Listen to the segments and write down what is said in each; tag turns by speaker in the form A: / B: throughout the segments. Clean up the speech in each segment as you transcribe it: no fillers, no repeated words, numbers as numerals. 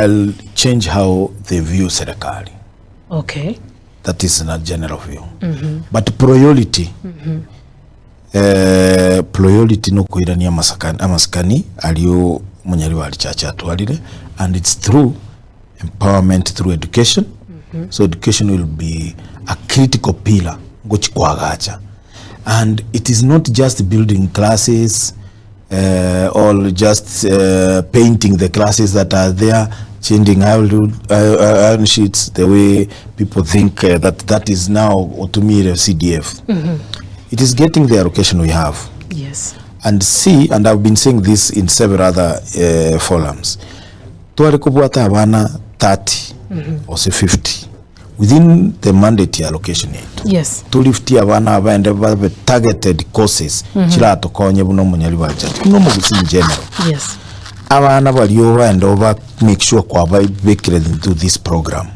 A: I'll change how they view serikali.
B: Okay.
A: That is not general view. But priority. Priority no kuirania amaskani aliyo Nyaribari Chache atwalire, and it's through empowerment through education. So education will be a critical pillar gochikwagacha, and it is not just building classes or just painting the classes that are there, changing iron sheets the way people think that is now Otumire CDF. It is getting the allocation we have.
B: Yes. And
A: I've been saying this in several other forums. Tuwari kubuata abana 30 or say 50 within the mandate allocation yet.
B: Yes.
A: To lift abana abende babe targeted courses. Chila tokonye buno Nyaribari Chache. No mugusi in general.
B: Yes.
A: Abana baliyo baende over make sure kwa bakire into this program.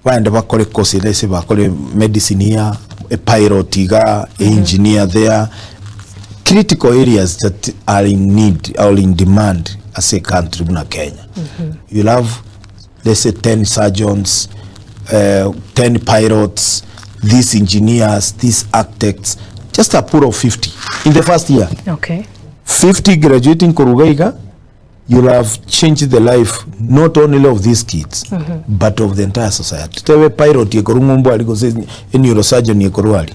A: Baende bakole courses, let's say bakole medicine here, a pilot iga, engineer there. Critical areas that are in need or in demand as a country in Kenya. You'll have, let's say, 10 surgeons, 10 pilots, these engineers, these architects, just a pool of 50 in the first year.
B: Okay.
A: 50 graduating Korugaiga, you'll have changed the life not only of these kids, but of the entire society. Tewe pilot yekorungumbo aligose neurosurgeon yekoruali.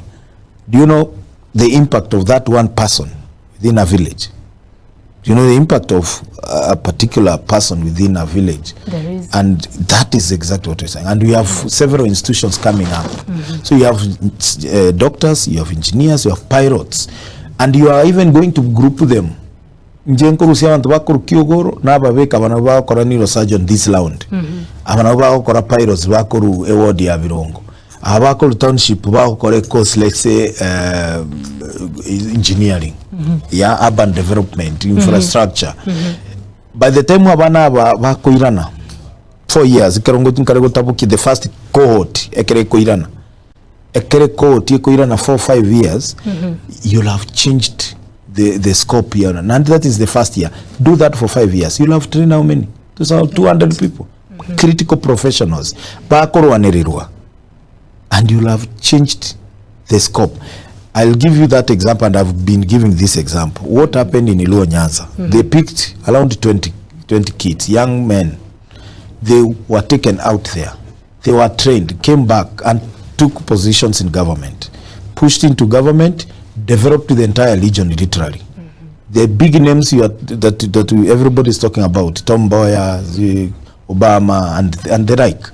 A: Do you know the impact of that one person within a village? Do you know the impact of a particular person within a village?
B: There is.
A: And that is exactly what we're saying. And we have several institutions coming up. So you have doctors, you have engineers, you have pilots, and you are even going to group them. Njenkorusia abantu bakuru Kyogoro naba beka bana bakora neurosurgeon this round. Abana bakora pilots bakuru eward ya Birundu. Abakuru township bakora course, let's say engineering. Yeah, urban development, infrastructure. By the time abana bakoirana 4 years ikarongo tinkarego tabuki the first cohort ekere koirana. Ekere cohort yekoirana 4-5 years, you'll have changed the scope here, and that is the first year. Do that for 5 years, you'll have trained how many? 200 people, critical professionals, and you'll have changed the scope. I'll give you that example, and I've been giving this example. What happened in Iluo Nyanza? They picked around 20 kids, young men. They were taken out there. They were trained, came back and took positions in government, pushed into government, developed the entire region literally. The big names that everybody is talking about, Tom Mboya, Obama, and the like.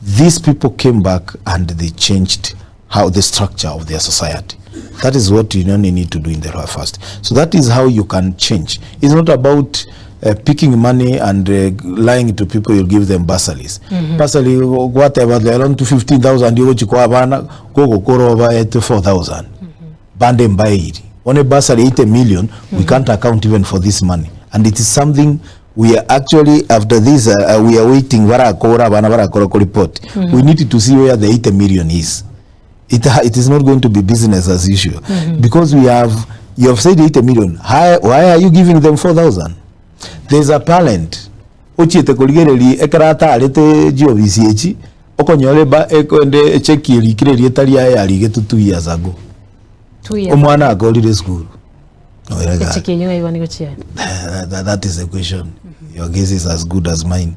A: These people came back and they changed how the structure of their society. That is what you only need to do in the first. So that is how you can change. It's not about picking money and lying to people. You give them bursaries. Bursary, whatever, they around to 15,000. You go over to 4,000. Bandem Bairi. On a bursary 80 million, we can't account even for this money. And it is something we are actually, after this, we are waiting. Report. We need to see where the 80 million is. It is not going to be business as usual. Because you have said 80 million. Why are you giving them 4,000? There's a talent. Ochiete kuligereli ekarata alete GOVCH okonyoleba ekonde cheki likireli etali ya aligetu 2 years ago.
B: 2 years.
A: Omwana agolire school.
B: That is
A: the question. Your guess is as good as mine.